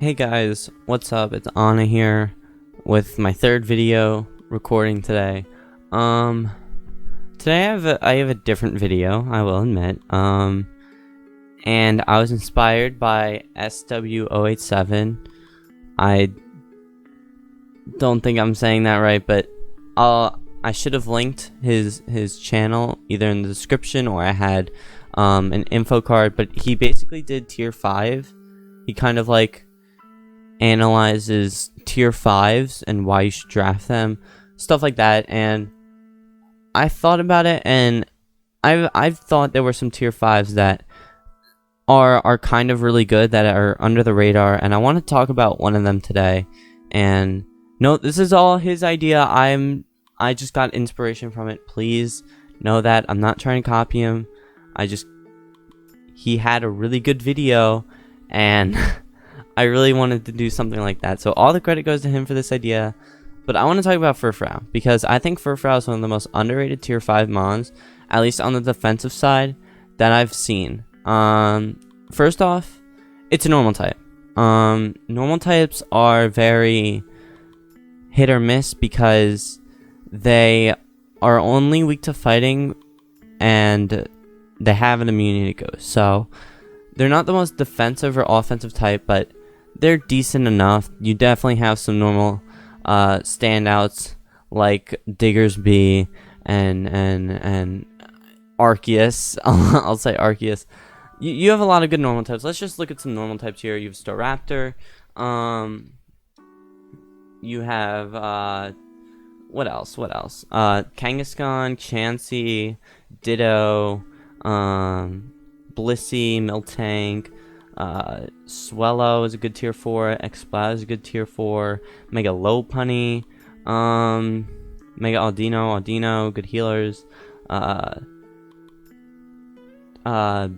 Hey guys, what's up? It's Anna here with my third video recording today. Today I have a different video, I will admit. And I was inspired by SW087. I don't think I'm saying that right, but I should have linked his channel either in the description or I had an info card, but he basically did tier 5. He kind of like analyzes tier 5s and why you should draft them, stuff like that. And I thought about it, and I've thought there were some tier 5s that are kind of really good, that are under the radar, and I want to talk about one of them today. And no, this is all his idea. I just got inspiration from it. Please know that I'm not trying to copy him. He had a really good video, and I really wanted to do something like that. So all the credit goes to him for this idea. But I want to talk about Furfrou, because I think Furfrou is one of the most underrated tier 5 mons, at least on the defensive side, that I've seen. First off, it's a normal type. Normal types are very hit or miss because they are only weak to fighting and they have an immunity to ghost. So they're not the most defensive or offensive type, but they're decent enough. You definitely have some normal standouts like Diggersby and Arceus. I'll say Arceus. You have a lot of good normal types. Let's just look at some normal types here. You have Staraptor. You have what else? Kangaskhan, Chansey, Ditto, Blissey, Miltank, Swellow is a good tier 4, Exploud is a good tier 4, Mega Lopunny, Mega Audino, good healers,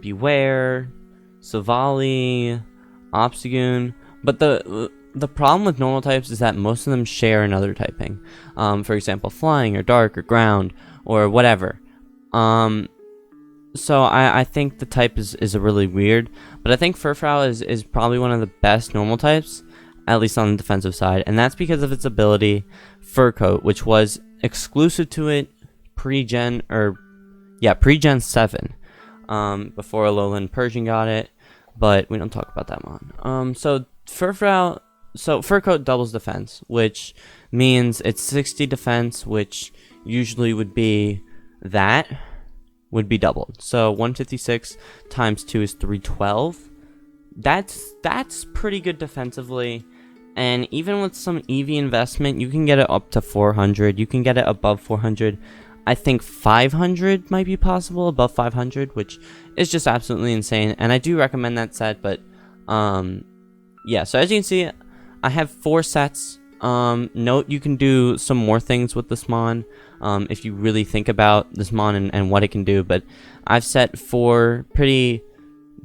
Beware, Savali, Obstagoon. But the problem with normal types is that most of them share another typing. For example, flying or dark or ground or whatever. So I think the type is a really weird, but I think Furfrou is probably one of the best normal types, at least on the defensive side, and that's because of its ability, Fur Coat, which was exclusive to it pre-Gen 7, before Alolan Persian got it, but we don't talk about that one. So Fur Coat doubles defense, which means it's 60 defense, which usually would be doubled. So 156 times 2 is 312. That's pretty good defensively, and even with some EV investment, you can get it up to 400. You can get it above 400. I think 500 might be possible, above 500, which is just absolutely insane, and I do recommend that set. But yeah, so as you can see, I have 4 sets. Note you can do some more things with this mon if you really think about this mon and what it can do, but I've set 4 pretty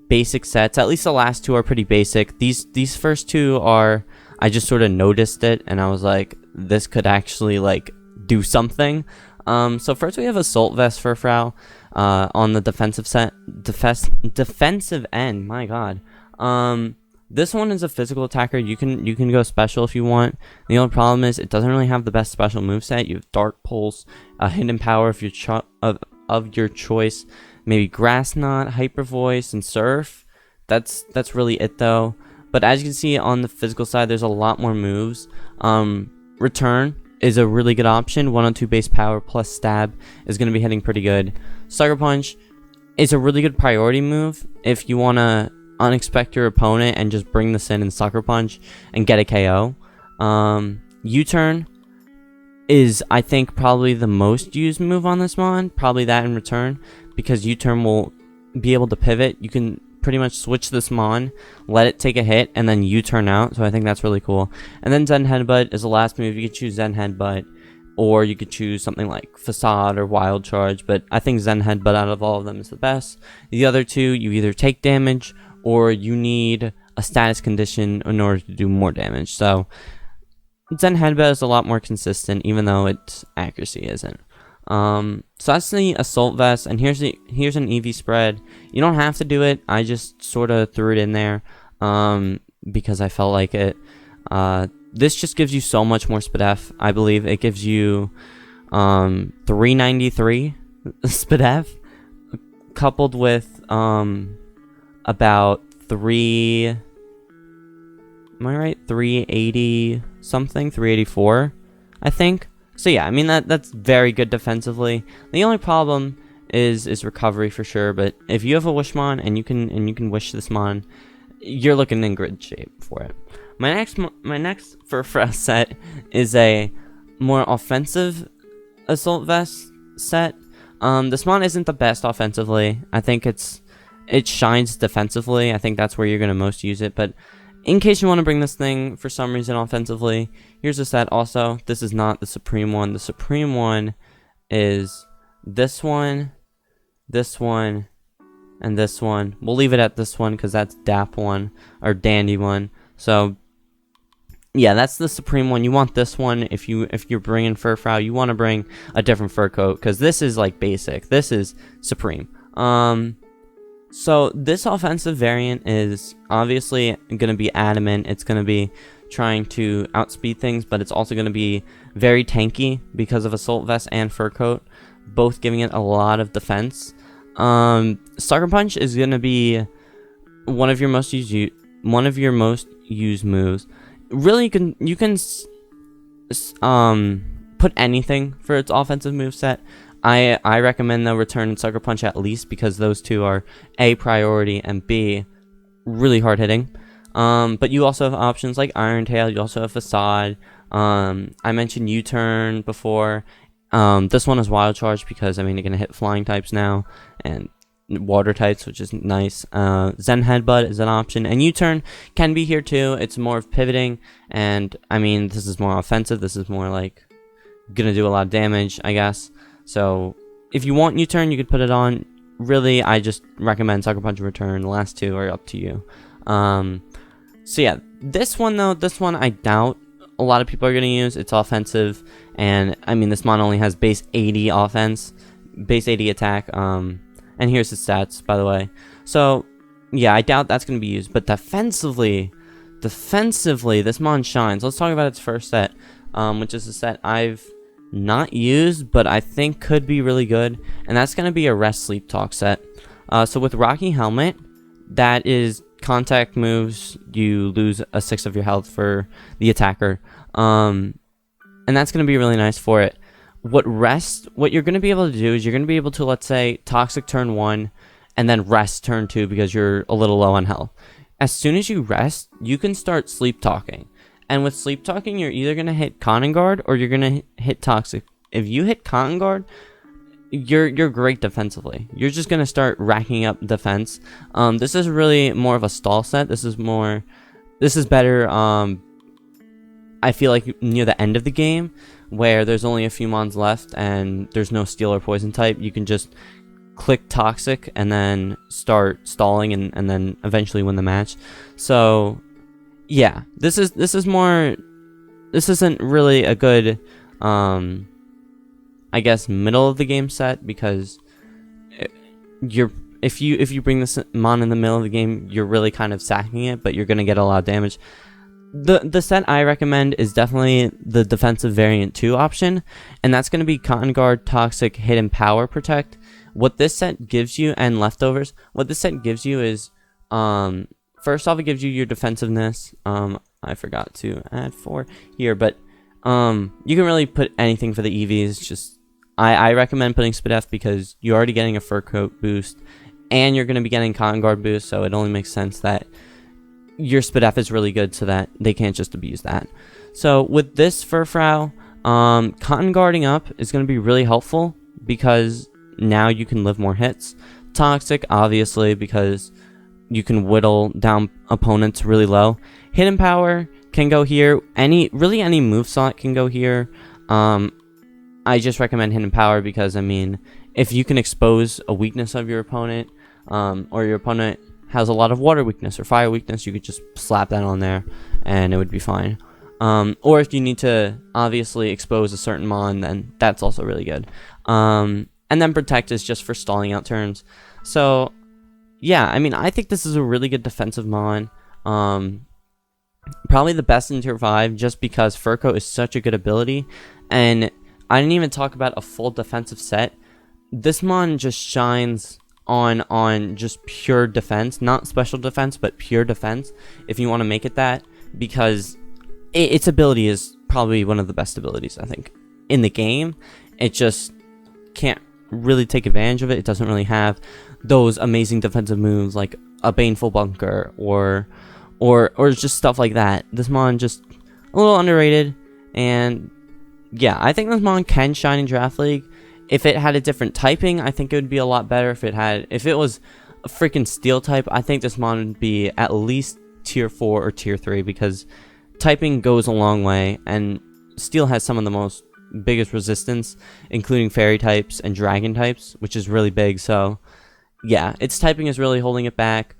basic sets. At least the last 2 are pretty basic. These first 2 are, I just sort of noticed it and I was like, this could actually like do something. So first we have Assault Vest Furfrou on the defensive end. My god. This one is a physical attacker. You can go special if you want. The only problem is it doesn't really have the best special moveset. You have Dark Pulse, Hidden Power of your choice, maybe Grass Knot, Hyper Voice, and Surf. That's really it though. But as you can see on the physical side, there's a lot more moves. Return is a really good option. 102 base power plus stab is going to be hitting pretty good. Sucker Punch is a really good priority move if you want to unexpect your opponent and just bring this in and Sucker Punch and get a KO. U-Turn is, I think, probably the most used move on this mon. Probably that in Return, because U-Turn will be able to pivot. You can pretty much switch this mon, let it take a hit, and then U-Turn out. So I think that's really cool. And then Zen Headbutt is the last move. You could choose Zen Headbutt, or you could choose something like Facade or Wild Charge, but I think Zen Headbutt out of all of them is the best. The other 2, you either take damage or you need a status condition in order to do more damage. So Zen Headbutt is a lot more consistent, even though its accuracy isn't. So that's the Assault Vest, and here's an EV spread. You don't have to do it, I just sort of threw it in there. because I felt like it. This just gives you so much more SpDef. I believe it gives you 393 SpDef, coupled with about 380 something, 384, I think. So yeah, I mean that's very good defensively. The only problem is recovery for sure, but if you have a Wishmon and you can wish this mon, you're looking in good shape for it. My next Furfrou set is a more offensive assault vest set. This mon isn't the best offensively. I think it shines defensively. I think that's where you're gonna most use it. But in case you want to bring this thing for some reason offensively, here's a set. Also, this is not the Supreme one. The Supreme one is this one, and this one. We'll leave it at this one because that's DAP one or Dandy one. So yeah, that's the Supreme one. You want this one if you're bringing Furfrou. You want to bring a different fur coat because this is like basic. This is Supreme. So this offensive variant is obviously going to be adamant. It's going to be trying to outspeed things, but it's also going to be very tanky because of assault vest and fur coat, both giving it a lot of defense. Sucker Punch is going to be one of your most used moves. Really, you can put anything for its offensive moveset. I recommend though Return and Sucker Punch at least because those two are A, priority, and B, really hard hitting. But you also have options like Iron Tail. You also have Facade. I mentioned U-Turn before. This one is Wild Charge because I mean you're gonna hit flying types now and water types, which is nice. Zen Headbutt is an option, and U-Turn can be here too. It's more of pivoting, and I mean this is more offensive. This is more like gonna do a lot of damage, I guess. So if you want U-Turn, you could put it on. Really, I just recommend Sucker Punch and Return. The last two are up to you. So yeah, this one I doubt a lot of people are gonna use. It's offensive, and I mean this mon only has base 80 offense, base 80 attack. And here's his stats, by the way. So yeah, I doubt that's gonna be used. But defensively, this mon shines. Let's talk about its first set, which is a set I've not used, but I think could be really good, and that's gonna be a Rest Sleep Talk set. So with Rocky Helmet, that is contact moves, you lose a 6 of your health for the attacker, and that's gonna be really nice for it. What you're gonna be able to do is you're gonna be able to, let's say, Toxic turn 1 and then rest turn 2 because you're a little low on health. As soon as you rest, you can start sleep talking. And with sleep talking, you're either going to hit Cotton Guard or you're going to hit Toxic. If you hit Cotton Guard, you're great defensively. You're just going to start racking up defense. This is really more of a stall set. This is better, I feel like near the end of the game where there's only a few mons left and there's no steel or poison type. You can just click Toxic and then start stalling and then eventually win the match. So yeah, this isn't really a good, I guess, middle of the game set because if you bring this mon in the middle of the game, you're really kind of sacking it, but you're gonna get a lot of damage. The set I recommend is definitely the defensive variant 2 option, and that's gonna be Cotton Guard, Toxic, Hidden Power, Protect. What this set gives you, and Leftovers, what this set gives you is, first off, it gives you your defensiveness. I forgot to add 4 here, but you can really put anything for the EVs. Just I recommend putting SpDef because you're already getting a fur coat boost, and you're going to be getting Cotton Guard boost, so it only makes sense that your SpDef is really good so that they can't just abuse that. So with this Furfrou, Cotton Guarding up is going to be really helpful because now you can live more hits. Toxic, obviously, because you can whittle down opponents really low. Hidden Power can go here. Any move slot can go here. I just recommend Hidden Power because, I mean, if you can expose a weakness of your opponent, or your opponent has a lot of water weakness or fire weakness, you could just slap that on there and it would be fine. Or if you need to obviously expose a certain mon, then that's also really good. And then Protect is just for stalling out turns. So yeah, I mean, I think this is a really good defensive mon. Probably the best in tier 5, just because Furco is such a good ability. And I didn't even talk about a full defensive set. This mon just shines on just pure defense, not special defense, but pure defense, if you want to make it that, because its ability is probably one of the best abilities, I think, in the game. It just can't really take advantage of it. It doesn't really have those amazing defensive moves like a Baneful Bunker or just stuff like that. This mon just a little underrated, and yeah, I think this mon can shine in Draft League. If it had a different typing, I think it would be a lot better. If it was a freaking steel type, I think this mon would be at least tier 4 or tier 3, because typing goes a long way, and steel has some of the biggest resistance, including fairy types and dragon types, which is really big. So yeah, its typing is really holding it back.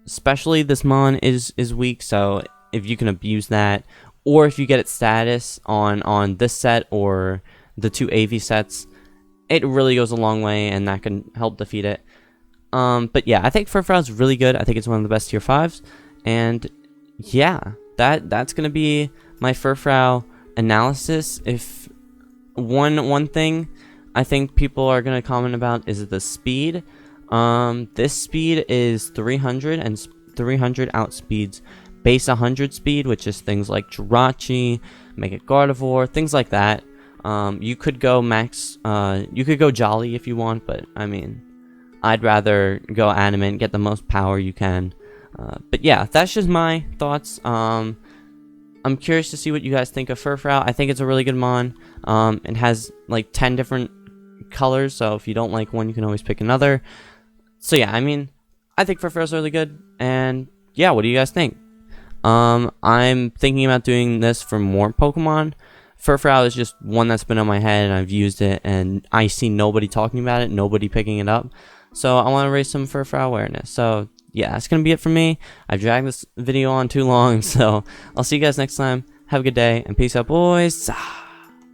Especially this mon is weak, so if you can abuse that, or if you get its status on this set or the 2 AV sets, it really goes a long way, and that can help defeat it. But yeah, I think Furfrou is really good. I think it's one of the best tier 5s, and yeah, that's gonna be my Furfrou analysis. If one thing I think people are gonna comment about is the speed. This speed is 300, and 300 outspeeds base 100 speed, which is things like Jirachi, Mega Gardevoir, things like that. You could go max, you could go Jolly if you want, but I mean, I'd rather go Animate, get the most power you can. But yeah, that's just my thoughts. I'm curious to see what you guys think of Furfrou. I think it's a really good mon. It has like 10 different colors, so if you don't like one, you can always pick another. So yeah, I mean, I think Furfrou is really good, and yeah, what do you guys think? I'm thinking about doing this for more Pokemon. Furfrou is just one that's been on my head, and I've used it, and I see nobody talking about it, nobody picking it up. So I want to raise some Furfrou awareness. So yeah, that's going to be it for me. I've dragged this video on too long, so I'll see you guys next time. Have a good day, and peace out, boys.